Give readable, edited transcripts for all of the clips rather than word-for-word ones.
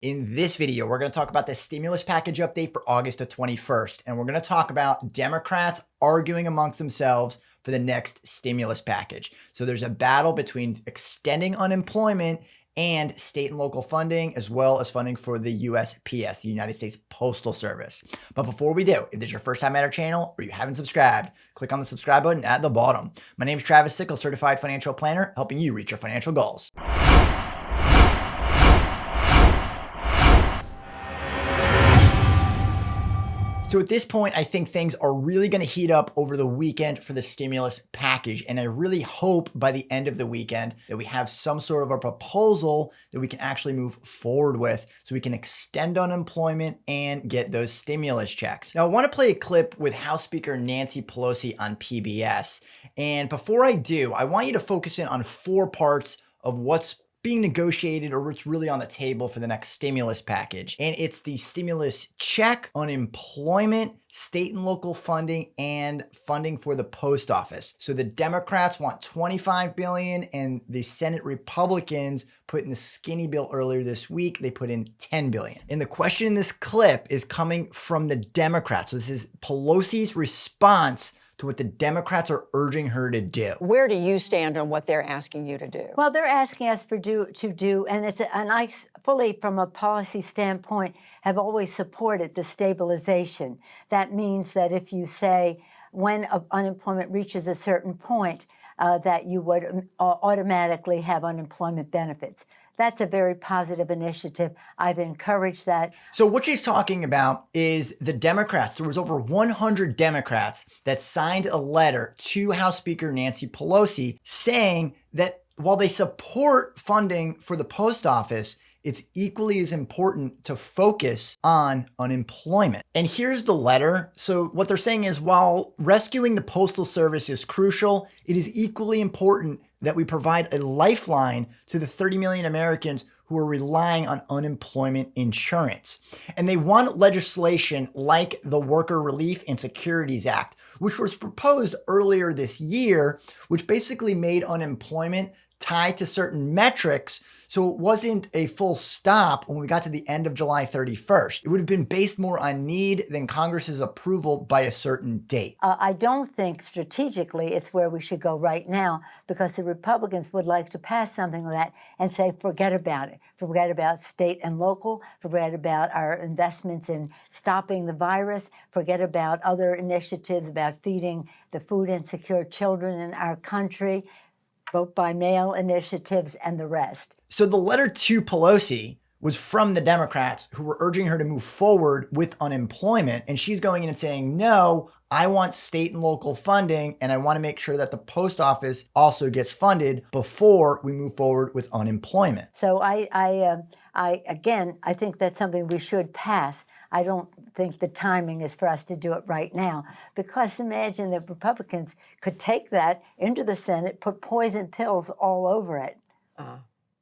In this video, we're going to talk about the stimulus package update for August the 21st, and we're going to talk about Democrats arguing amongst themselves for the next stimulus package. So there's a battle between extending unemployment and state and local funding, as well as funding for the USPS, the United States Postal Service. But before we do, if this is your first time at our channel or you haven't subscribed, click on the subscribe button at the bottom. My name is Travis Sickle, certified financial planner, helping you reach your financial goals. So at this point, I think things are really going to heat up over the weekend for the stimulus package. And I really hope by the end of the weekend that we have some sort of a proposal that we can actually move forward with so we can extend unemployment and get those stimulus checks. Now, I want to play a clip with House Speaker Nancy Pelosi on PBS. And before I do, I want you to focus in on 4 parts of what's being negotiated or what's really on the table for the next stimulus package. And it's the stimulus check, unemployment, state and local funding, and funding for the post office. So the Democrats want $25 billion and the Senate Republicans put in the skinny bill earlier this week, they put in $10 billion. And the question in this clip is coming from the Democrats. So this is Pelosi's response to what the Democrats are urging her to do. Where do you stand on what they're asking you to do? Well, they're asking us to do, and I fully, from a policy standpoint, have always supported the stabilization. That means that if you say when unemployment reaches a certain point, that you would automatically have unemployment benefits. That's a very positive initiative. I've encouraged that. So what she's talking about is the Democrats. There was over 100 Democrats that signed a letter to House Speaker Nancy Pelosi saying that while they support funding for the post office, it's equally as important to focus on unemployment. And here's the letter. So what they're saying is while rescuing the Postal Service is crucial, it is equally important that we provide a lifeline to the 30 million Americans who are relying on unemployment insurance. And they want legislation like the Worker Relief and Securities Act, which was proposed earlier this year, which basically made unemployment tied to certain metrics. So it wasn't a full stop when we got to the end of July 31st. It would have been based more on need than Congress's approval by a certain date. I don't think strategically it's where we should go right now, because the Republicans would like to pass something like that and say, forget about it. Forget about state and local, forget about our investments in stopping the virus, forget about other initiatives about feeding the food insecure children in our country, vote by mail initiatives, and the rest. So the letter to Pelosi was from the Democrats who were urging her to move forward with unemployment. And she's going in and saying, no, I want state and local funding, and I want to make sure that the post office also gets funded before we move forward with unemployment. So I think that's something we should pass. I don't think the timing is for us to do it right now, because imagine that Republicans could take that into the Senate, put poison pills all over it.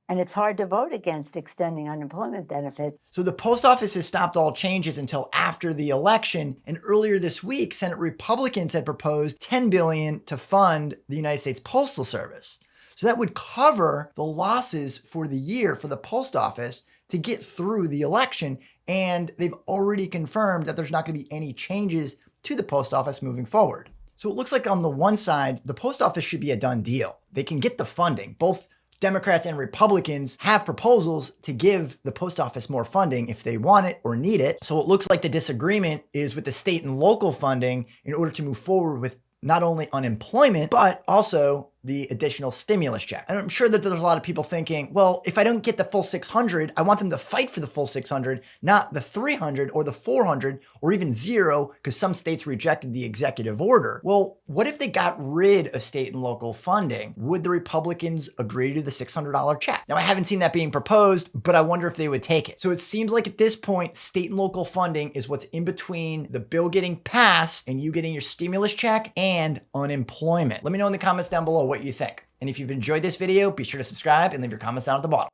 And it's hard to vote against extending unemployment benefits. So the post office has stopped all changes until after the election. And earlier this week, Senate Republicans had proposed $10 billion to fund the United States Postal Service. So that would cover the losses for the year for the post office to get through the election. And they've already confirmed that there's not going to be any changes to the post office moving forward. So it looks like on the one side, the post office should be a done deal. They can get the funding. Both Democrats and Republicans have proposals to give the post office more funding if they want it or need it. So it looks like the disagreement is with the state and local funding in order to move forward with not only unemployment, but also the additional stimulus check. And I'm sure that there's a lot of people thinking, well, if I don't get the full 600, I want them to fight for the full 600, not the 300 or the 400 or even 0, because some states rejected the executive order. Well, what if they got rid of state and local funding? Would the Republicans agree to the $600 check? Now, I haven't seen that being proposed, but I wonder if they would take it. So it seems like at this point, state and local funding is what's in between the bill getting passed and you getting your stimulus check and unemployment. Let me know in the comments down below what you think. And if you've enjoyed this video, be sure to subscribe and leave your comments down at the bottom.